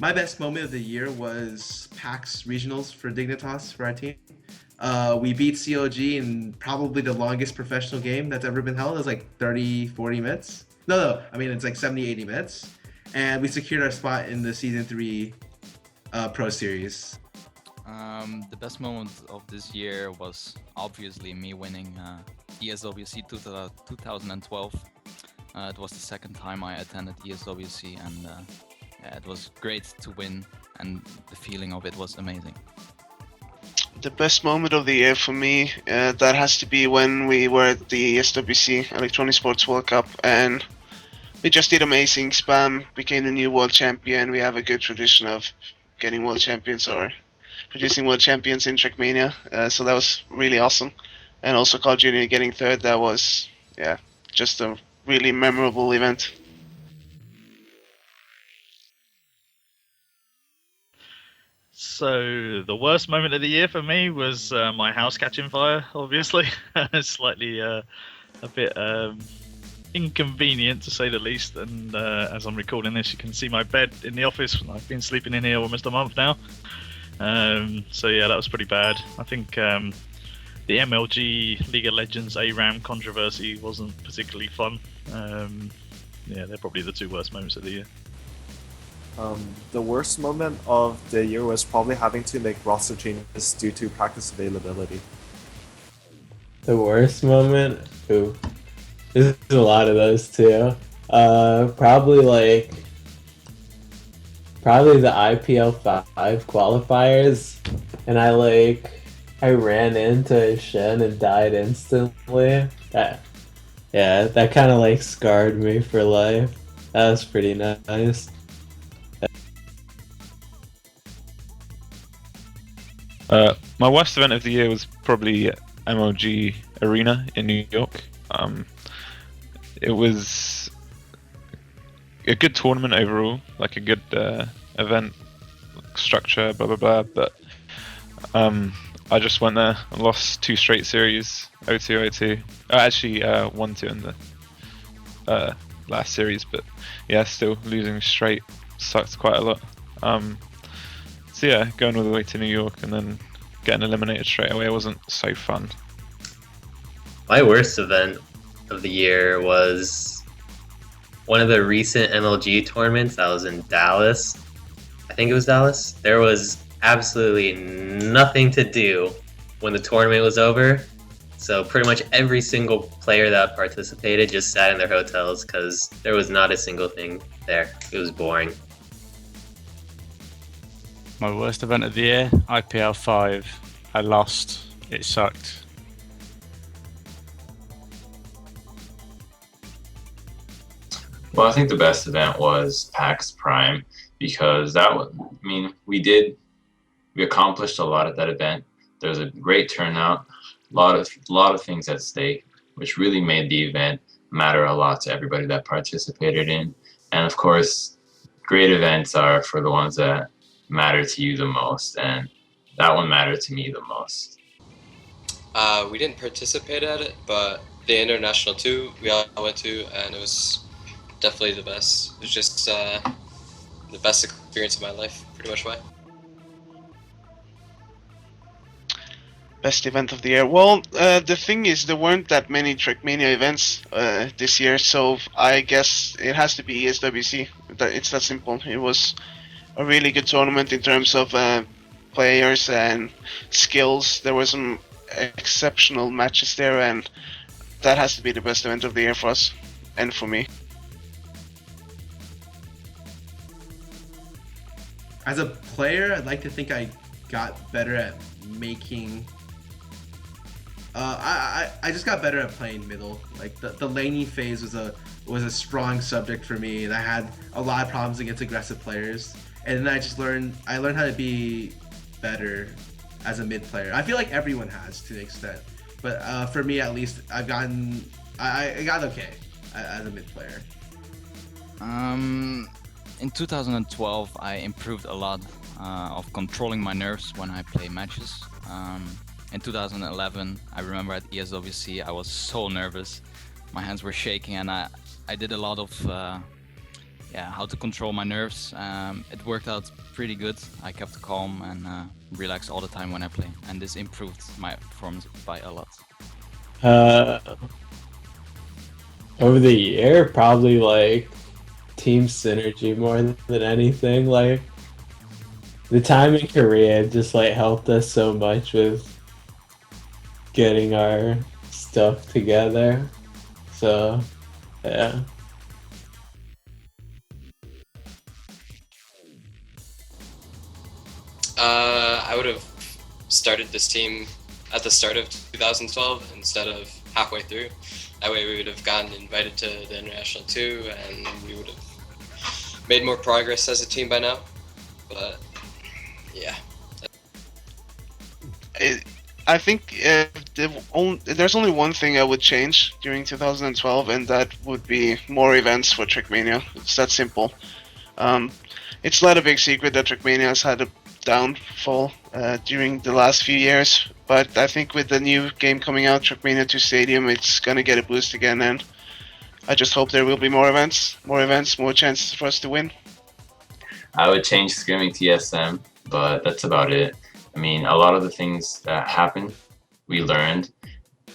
My best moment of the year was PAX regionals for Dignitas for our team. We beat COG in probably the longest professional game that's ever been held. It was like 30, 40 minutes. No, I mean, it's like 70, 80 minutes. And we secured our spot in the Season 3 Pro Series. The best moment of this year was obviously me winning ESWC 2012. It was the second time I attended ESWC, and yeah, it was great to win, and the feeling of it was amazing. The best moment of the year for me, that has to be when we were at the SWC Electronic Sports World Cup, and we just did amazing. Spam became the new world champion. We have a good tradition of getting world champions or producing world champions in Trackmania, so that was really awesome. And also Call Junior getting third, that was, yeah, just a really memorable event. So the worst moment of the year for me was my house catching fire, obviously. Slightly a bit inconvenient to say the least, and as I'm recording this you can see my bed in the office. I've been sleeping in here almost a month now. So yeah, that was pretty bad. I think the MLG League of Legends ARAM controversy wasn't particularly fun. Yeah, they're probably the two worst moments of the year. The worst moment of the year was probably having to make roster changes due to practice availability. The worst moment? Ooh. There's a lot of those too. Probably the IPL 5 qualifiers, and I ran into Shen and died instantly. That kind of scarred me for life. That was pretty nice. My worst event of the year was probably MLG Arena in New York. It was a good tournament overall, like a good event structure, blah blah blah. But I just went there and lost 2 straight series, 0-2, 0-2. Actually, 1-2 in the last series, but yeah, still losing straight sucked quite a lot. So yeah, going all the way to New York and then getting eliminated straight away wasn't so fun. My worst event of the year was one of the recent MLG tournaments that was in Dallas. I think it was Dallas. There was absolutely nothing to do when the tournament was over. So pretty much every single player that participated just sat in their hotels because there was not a single thing there. It was boring. My worst event of the year, IPL 5. I lost. It sucked. Well, I think the best event was PAX Prime because that was, I mean, we accomplished a lot at that event. There was a great turnout, a lot of things at stake, which really made the event matter a lot to everybody that participated in. And of course, great events are for the ones that matter to you the most, and that one mattered to me the most. We didn't participate at it, but the International 2 we all went to, and it was definitely the best. It was just the best experience of my life, pretty much why. Best event of the year. Well, the thing is, there weren't that many Trackmania events this year, so I guess it has to be ESWC. It's that simple. It was a really good tournament in terms of players and skills. There were some exceptional matches there, and that has to be the best event of the year for us and for me. As a player, I'd like to think I got better at making. I just got better at playing middle. Like the laning phase was a strong subject for me, and I had a lot of problems against aggressive players. And then I learned how to be better as a mid player. I feel like everyone has to an extent, but for me at least, I got okay as a mid player. In 2012, I improved a lot of controlling my nerves when I play matches. In 2011, I remember at ESWC, I was so nervous. My hands were shaking, and I did a lot of yeah, how to control my nerves. It worked out pretty good. I kept calm and relaxed all the time when I play, and this improved my performance by a lot. Over the year, probably like team synergy more than anything. Like the time in Korea just like helped us so much with getting our stuff together. So yeah. I would have started this team at the start of 2012 instead of halfway through. That way we would have gotten invited to the International 2 and we would have made more progress as a team by now. But yeah. I think there's only one thing I would change during 2012, and that would be more events for Trackmania. It's that simple. It's not a big secret that Trackmania has had a downfall during the last few years, but I think with the new game coming out, Trackmania 2 Stadium, it's gonna get a boost again, and I just hope there will be more events, more chances for us to win. I would change scrimming TSM, but that's about it. I mean, a lot of the things that happened, we learned,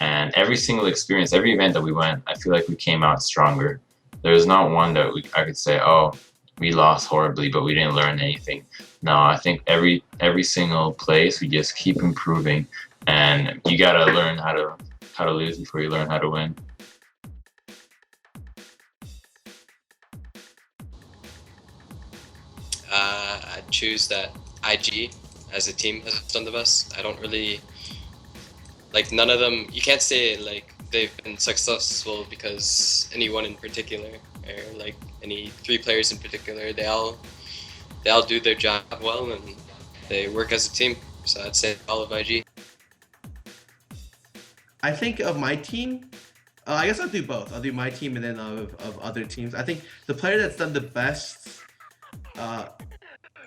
and every single experience, every event that we went, I feel like we came out stronger. There's not one that I could say, oh, we lost horribly, but we didn't learn anything. No, I think every single place we just keep improving, and you gotta learn how to lose before you learn how to win. I'd choose that IG as a team has done the best. I don't really like none of them. You can't say like they've been successful because anyone in particular, or like any 3 players in particular. They all do their job well and they work as a team. So I'd say all of IG. I think of my team, I guess I'll do both. I'll do my team and then of other teams. I think the player that's done the best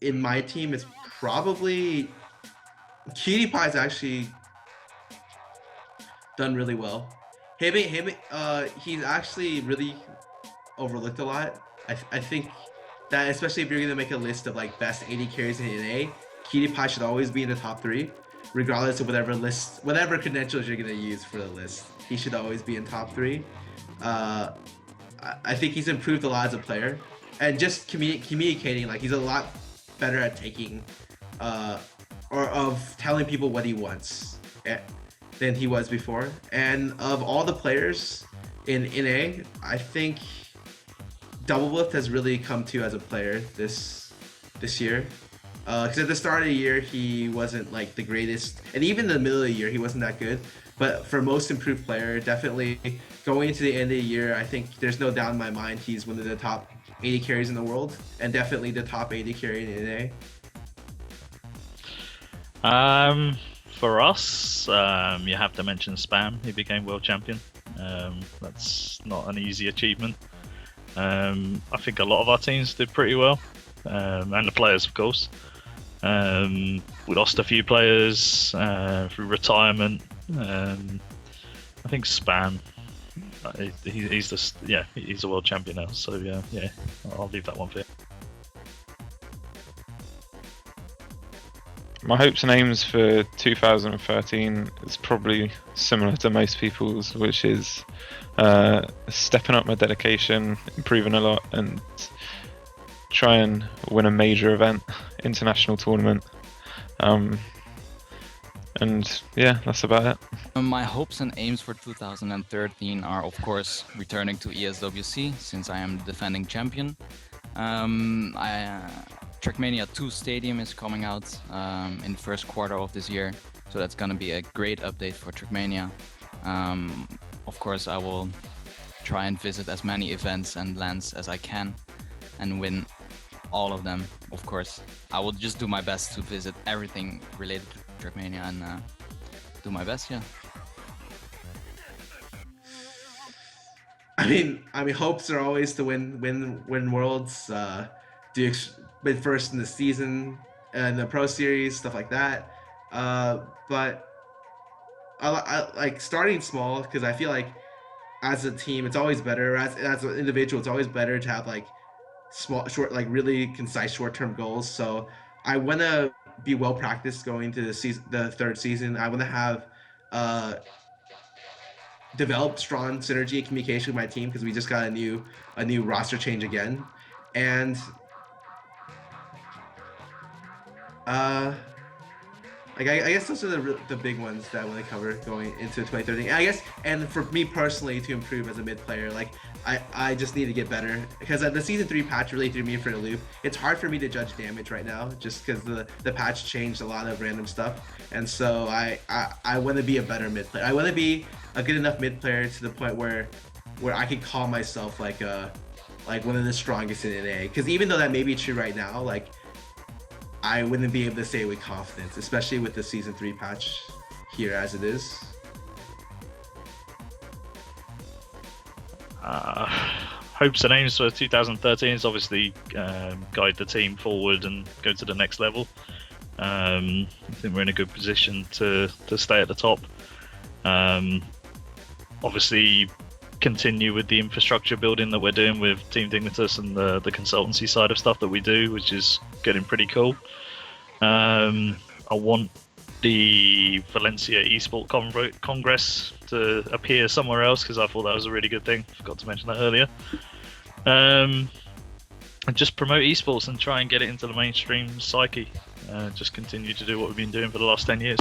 in my team is probably Imaqtpie's actually done really well. He's actually really overlooked a lot. I think that especially if you're gonna make a list of like best 80 carries in NA, Imaqtpie should always be in the top 3, regardless of whatever credentials you're gonna use for the list. He should always be in top 3. I think he's improved a lot as a player, and just communicating. Like he's a lot better at taking, or of telling people what he wants than he was before. And of all the players in NA, I think Doublelift has really come to as a player this year. Because at the start of the year, he wasn't like the greatest, and even in the middle of the year, he wasn't that good. But for most improved player, definitely going into the end of the year, I think there's no doubt in my mind he's one of the top 80 carries in the world, and definitely the top 80 carry in NA. For us, you have to mention Spam. He became world champion. That's not an easy achievement. I think a lot of our teams did pretty well, and the players, of course. We lost a few players through retirement. I think Spam. He's a world champion now. So yeah, I'll leave that one for you. My hopes and aims for 2013 is probably similar to most people's, which is stepping up my dedication, improving a lot, and try and win a major event, international tournament. And yeah, that's about it. My hopes and aims for 2013 are, of course, returning to ESWC since I am the defending champion. Trackmania 2 Stadium is coming out in the first quarter of this year, so that's gonna be a great update for Trackmania. Of course, I will try and visit as many events and lands as I can and win all of them, of course. I will just do my best to visit everything related to Trackmania and do my best, yeah. I mean, hopes are always to win worlds, be first in the season and the pro series, stuff like that. But I like starting small, because I feel like as a team, it's always better. As an individual, it's always better to have like small, short, like really concise short-term goals. So I want to be well practiced going to the third season. I want to have develop strong synergy and communication with my team because we just got a new roster change again, and like I guess those are the big ones that I want to cover going into 2013. I guess, and for me personally to improve as a mid player, like I just need to get better because the season 3 patch really threw me for a loop. It's hard for me to judge damage right now just because the patch changed a lot of random stuff, and so I want to be a better mid player. I want to be a good enough mid player to the point where I could call myself like one of the strongest in NA. Because even though that may be true right now, like I wouldn't be able to say it with confidence, especially with the season 3 patch here as it is. Hopes and aims for 2013 is obviously guide the team forward and go to the next level. I think we're in a good position to stay at the top. Obviously continue with the infrastructure building that we're doing with Team Dignitas and the consultancy side of stuff that we do, which is getting pretty cool. I want the Valencia Esport Congress to appear somewhere else because I thought that was a really good thing. Forgot to mention that earlier. And just promote esports and try and get it into the mainstream psyche. Just continue to do what we've been doing for the last 10 years.